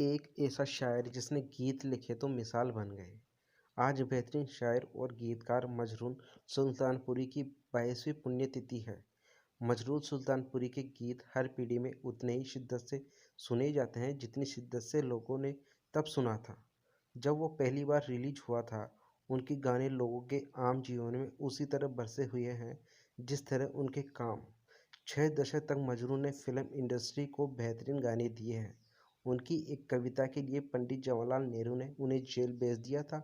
एक ऐसा शायर जिसने गीत लिखे तो मिसाल बन गए। आज बेहतरीन शायर और गीतकार मजरून सुल्तानपुरी की 22वीं पुण्यतिथि है। मजरून सुल्तानपुरी के गीत हर पीढ़ी में उतने ही शिद्दत से सुने जाते हैं जितनी शिद्दत से लोगों ने तब सुना था जब वो पहली बार रिलीज हुआ था। उनके गाने लोगों के आम जीवन में उसी तरह बरसे हुए हैं जिस तरह उनके काम। 6 दशक तक मजरू ने फिल्म इंडस्ट्री को बेहतरीन गाने दिए हैं। उनकी एक कविता के लिए पंडित जवाहरलाल नेहरू ने उन्हें जेल भेज दिया था।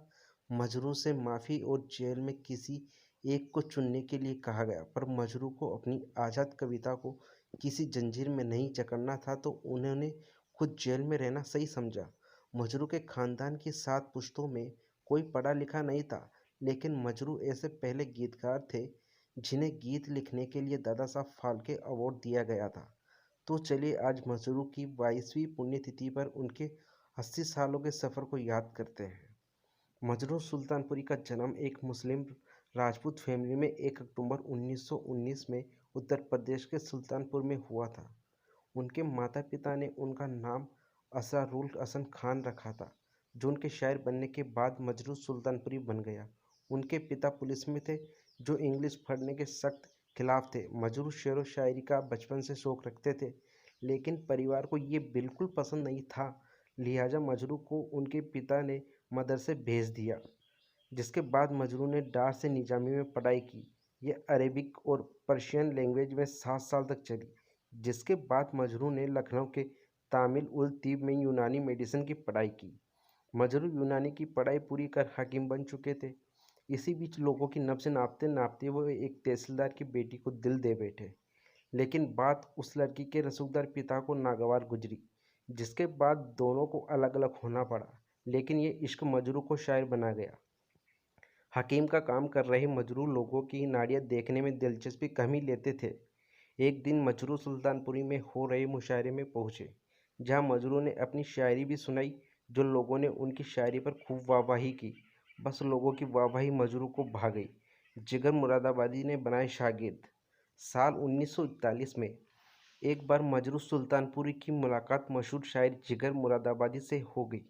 मजरू से माफ़ी और जेल में किसी एक को चुनने के लिए कहा गया, पर मजरू को अपनी आज़ाद कविता को किसी जंजीर में नहीं जकड़ना था, तो उन्होंने खुद जेल में रहना सही समझा। मजरू के खानदान की 7 पुश्तों में कोई पढ़ा लिखा नहीं था, लेकिन मजरू ऐसे पहले गीतकार थे जिन्हें गीत लिखने के लिए दादा साहब फाल्के अवार्ड दिया गया था। तो चलिए आज मजरू की 22वीं पुण्यतिथि पर उनके 80 सालों के सफ़र को याद करते हैं। मजरू सुल्तानपुरी का जन्म एक मुस्लिम राजपूत फैमिली में 1 अक्टूबर 1919 में उत्तर प्रदेश के सुल्तानपुर में हुआ था। उनके माता पिता ने उनका नाम असरारुल हसन खान रखा था, जो उनके शायर बनने के बाद मजरू सुल्तानपुरी बन गया। उनके पिता पुलिस में थे, जो इंग्लिश पढ़ने के सख्त खिलाफ थे। मजरू शेर व शायरी का बचपन से शौक रखते थे, लेकिन परिवार को ये बिल्कुल पसंद नहीं था। लिहाजा मजरू को उनके पिता ने मदरसे भेज दिया, जिसके बाद मजरू ने डार से निजामी में पढ़ाई की। यह अरेबिक और पर्शियन लैंग्वेज में 7 साल तक चली, जिसके बाद मजरू ने लखनऊ के तामिल उल तीब में यूनानी मेडिसिन की पढ़ाई की। मजरू यूनानी की पढ़ाई पूरी कर हकीम बन चुके थे। इसी बीच लोगों की नब्ज़ नापते नापते वो एक तहसीलदार की बेटी को दिल दे बैठे, लेकिन बात उस लड़की के रसूखदार पिता को नागवार गुजरी, जिसके बाद दोनों को अलग अलग होना पड़ा। लेकिन ये इश्क मजरू को शायर बना गया। हकीम का काम कर रहे मजरू लोगों की नाड़ियाँ देखने में दिलचस्पी कम ही लेते थे। एक दिन मजरू सुल्तानपुरी में हो रहे मुशायरे में पहुँचे, जहाँ मजरू ने अपनी शायरी भी सुनाई, जो लोगों ने उनकी शायरी पर खूब वाहवाही की। बस लोगों की वाहवाही मजरू को भा गई। जिगर मुरादाबादी ने बनाए शागिर्द। साल 1941 में एक बार मजरू सुल्तानपुरी की मुलाकात मशहूर शायर जिगर मुरादाबादी से हो गई।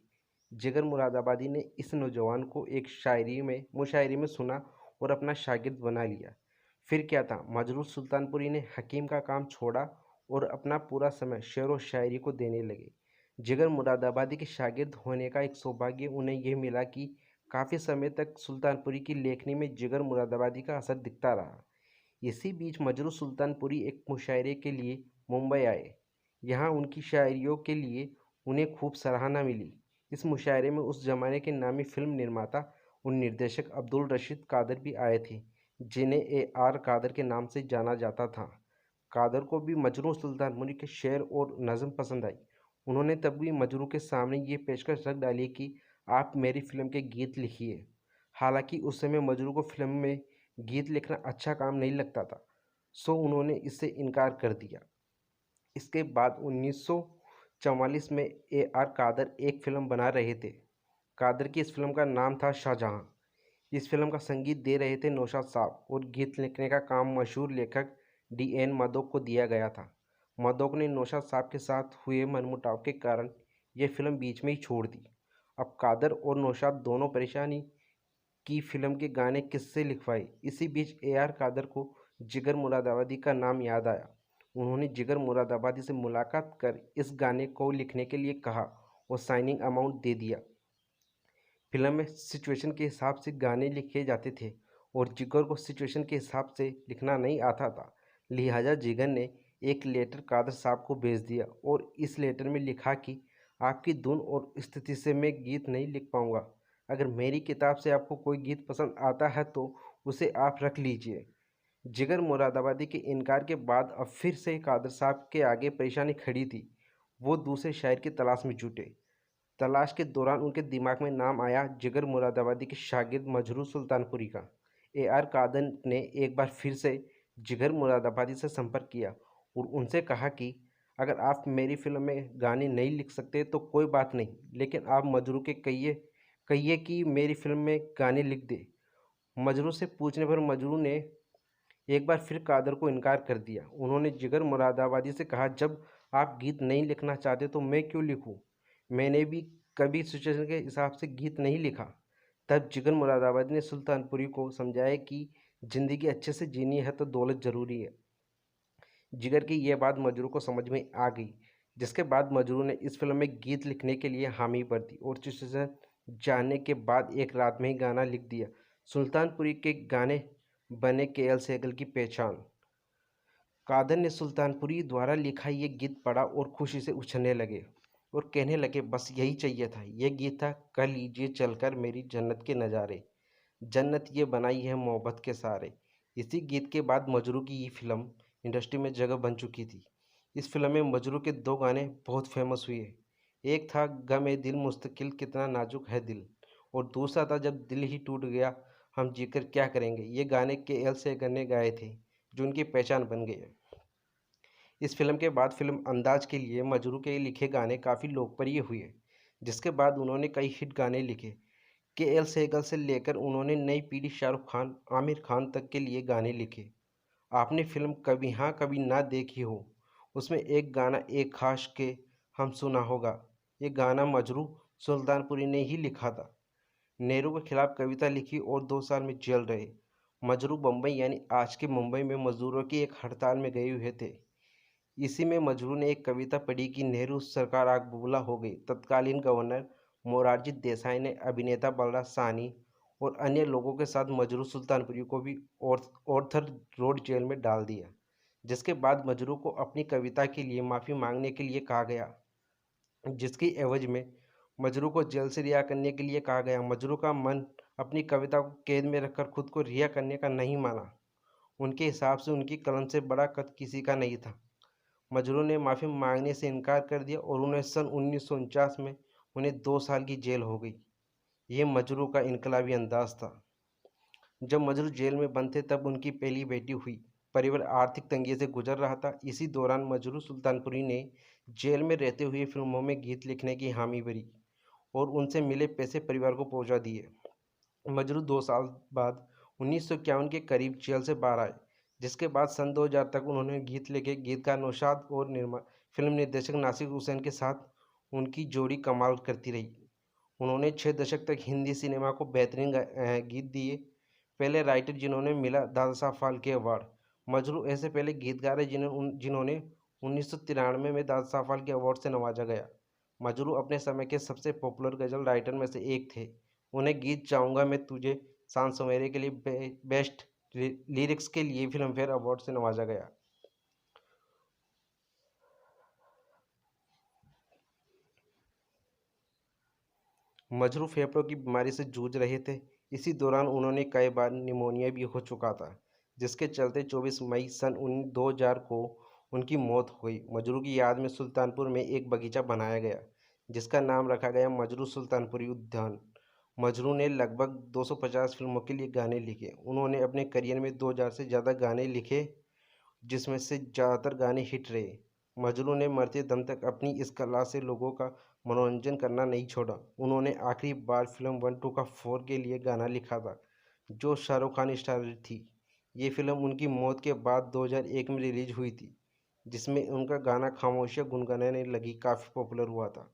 जिगर मुरादाबादी ने इस नौजवान को एक मुशायरे में सुना और अपना शागिर्द बना लिया। फिर क्या था, मजरू सुल्तानपुरी ने हकीम का काम छोड़ा और अपना पूरा समय शेर व शायरी को देने लगे। जिगर मुरादाबादी के शागिर्द होने का एक सौभाग्य उन्हें यह मिला कि काफ़ी समय तक सुल्तानपुरी की लेखनी में जिगर मुरादाबादी का असर दिखता रहा। इसी बीच मजरू सुल्तानपुरी एक मुशायरे के लिए मुंबई आए। यहाँ उनकी शायरियों के लिए उन्हें खूब सराहना मिली। इस मुशायरे में उस जमाने के नामी फिल्म निर्माता और निर्देशक अब्दुल रशीद कादर भी आए थे, जिन्हें AR कादर के नाम से जाना जाता था। कादर को भी मजरू सुल्तानपुरी के शेर और नज़म पसंद आई। उन्होंने तब भी मजरू के सामने ये पेशकश रख डाली कि आप मेरी फिल्म के गीत लिखिए। हालांकि उस समय मजरू को फिल्म में गीत लिखना अच्छा काम नहीं लगता था, सो उन्होंने इससे इनकार कर दिया। इसके बाद 1944 में AR कादर एक फिल्म बना रहे थे। कादर की इस फिल्म का नाम था शाहजहां। इस फिल्म का संगीत दे रहे थे नौशाद साहब और गीत लिखने का काम मशहूर लेखक DN मदोक को दिया गया था। मदोक ने नौशाद साहब के साथ हुए मनमुटाव के कारण यह फिल्म बीच में ही छोड़ दी। अब कादर और नौशाद दोनों परेशानी की फिल्म के गाने किससे लिखवाए। इसी बीच AR कादर को जिगर मुरादाबादी का नाम याद आया। उन्होंने जिगर मुरादाबादी से मुलाकात कर इस गाने को लिखने के लिए कहा और साइनिंग अमाउंट दे दिया। फिल्म में सिचुएशन के हिसाब से गाने लिखे जाते थे और जिगर को सिचुएशन के हिसाब से लिखना नहीं आता था। लिहाजा जिगर ने एक लेटर कादर साहब को भेज दिया और इस लेटर में लिखा कि आपकी धुन और स्थिति से मैं गीत नहीं लिख पाऊँगा। अगर मेरी किताब से आपको कोई गीत पसंद आता है तो उसे आप रख लीजिए। जिगर मुरादाबादी के इनकार के बाद अब फिर से कादर साहब के आगे परेशानी खड़ी थी। वो दूसरे शायर की तलाश में जुटे। तलाश के दौरान उनके दिमाग में नाम आया जिगर मुरादाबादी के शागिर्द मजरू सुल्तानपुरी का। AR कादर ने एक बार फिर से जिगर मुरादाबादी से संपर्क किया और उनसे कहा कि अगर आप मेरी फिल्म में गाने नहीं लिख सकते तो कोई बात नहीं, लेकिन आप मजरू के कहिए कहिए कि मेरी फिल्म में गाने लिख दे। मजरू से पूछने पर मजरू ने एक बार फिर कादर को इनकार कर दिया। उन्होंने जिगर मुरादाबादी से कहा, जब आप गीत नहीं लिखना चाहते तो मैं क्यों लिखूं? मैंने भी कभी सिचुएशन के हिसाब से गीत नहीं लिखा। तब जिगर मुरादाबादी ने सुल्तानपुरी को समझाया कि ज़िंदगी अच्छे से जीनी है तो दौलत ज़रूरी है। जिगर की यह बात मजरू को समझ में आ गई, जिसके बाद मजरू ने इस फिल्म में गीत लिखने के लिए हामी भर दी और सिचुएशन जानने के बाद एक रात में ही गाना लिख दिया। सुल्तानपुरी के गाने बने केएल सहगल की पहचान। कादर ने सुल्तानपुरी द्वारा लिखा ये गीत पढ़ा और खुशी से उछलने लगे और कहने लगे, बस यही चाहिए था। यह गीत था, कर लीजिए चलकर मेरी जन्नत के नज़ारे, जन्नत ये बनाई है मोहब्बत के सारे। इसी गीत के बाद मजरू की ये फिल्म इंडस्ट्री में जगह बन चुकी थी। इस फिल्म में मजरू के दो गाने बहुत फेमस हुए। एक था गम ए दिल मुस्तकिल कितना नाजुक है दिल, और दूसरा था जब दिल ही टूट गया हम जीकर क्या करेंगे। ये गाने केएल सहगल ने गाए थे, जो उनकी पहचान बन गए। इस फिल्म के बाद फिल्म अंदाज के लिए मजरू के लिखे गाने काफ़ी लोकप्रिय हुए, जिसके बाद उन्होंने कई हिट गाने लिखे। केएल सहगल से लेकर उन्होंने नई पीढ़ी शाहरुख खान, आमिर खान तक के लिए गाने लिखे। आपने फिल्म कभी हाँ कभी ना देखी हो, उसमें एक गाना एक खास के हम सुना होगा। ये गाना मजरू सुल्तानपुरी ने ही लिखा था। नेहरू के खिलाफ कविता लिखी और 2 साल में जेल रहे। मजरू बम्बई यानी आज के मुंबई में मजदूरों की एक हड़ताल में गए हुए थे। इसी में मजरू ने एक कविता पढ़ी कि नेहरू सरकार आग बबूला हो गई। तत्कालीन गवर्नर मोरारजी देसाई ने अभिनेता बलराज साहनी और अन्य लोगों के साथ मजरू सुल्तानपुरी को भी ऑर्थर रोड जेल में डाल दिया, जिसके बाद मजरू को अपनी कविता के लिए माफ़ी मांगने के लिए कहा गया, जिसकी एवज में मजरू को जेल से रिहा करने के लिए कहा गया। मजरू का मन अपनी कविता को कैद में रखकर खुद को रिहा करने का नहीं माना। उनके हिसाब से उनकी कलम से बड़ा कद किसी का नहीं था। मजरू ने माफ़ी मांगने से इनकार कर दिया और उन्हें सन 1949 में उन्हें 2 साल की जेल हो गई। ये मजरू का इनकलाबी अंदाज था। जब मजरू जेल में बंद थे तब उनकी पहली बेटी हुई। परिवार आर्थिक तंगी से गुजर रहा था। इसी दौरान मजरू सुल्तानपुरी ने जेल में रहते हुए फिल्मों में गीत लिखने की हामी भरी और उनसे मिले पैसे परिवार को पहुंचा दिए। मजरू 2 साल बाद 1951 के करीब जेल से बाहर आए, जिसके बाद सन 2000 तक उन्होंने गीत लिखे। गीतकार नौशाद और फिल्म निर्देशक नासिर हुसैन के साथ उनकी जोड़ी कमाल करती रही। उन्होंने 6 दशक तक हिंदी सिनेमा को बेहतरीन गीत दिए। पहले राइटर जिन्होंने मिला दादा साहब फाल्के अवार्ड। मजरू ऐसे पहले गीतकार हैं जिन्होंने 1993 में दादा साहब फाल्के अवार्ड से नवाजा गया। मजरू अपने समय के सबसे पॉपुलर गज़ल राइटर में से एक थे। उन्हें गीत चाहूँगा मैं तुझे सांझ सवेरे के लिए बेस्ट लिरिक्स के लिए फिल्म फेयर अवार्ड से नवाजा गया। मजरू फेफड़ों की बीमारी से जूझ रहे थे। इसी दौरान उन्होंने कई बार निमोनिया भी हो चुका था, जिसके चलते 24 मई सन 2000 को उनकी मौत हो गई। मजरू की याद में सुल्तानपुर में एक बगीचा बनाया गया, जिसका नाम रखा गया मजरू सुल्तानपुरी उद्यान। मजरू ने लगभग 250 फिल्मों के लिए गाने लिखे। उन्होंने अपने करियर में 2000 से ज़्यादा गाने लिखे, जिसमें से ज़्यादातर गाने हिट रहे। मजरू ने मरते दम तक अपनी इस कला से लोगों का मनोरंजन करना नहीं छोड़ा। उन्होंने आखिरी बार फिल्म 1-2 का 4 के लिए गाना लिखा था, जो शाहरुख खान स्टारर थी। ये फिल्म उनकी मौत के बाद 2001 में रिलीज हुई थी, जिसमें उनका गाना खामोशियाँ गुनगुनाने लगी काफ़ी पॉपुलर हुआ था।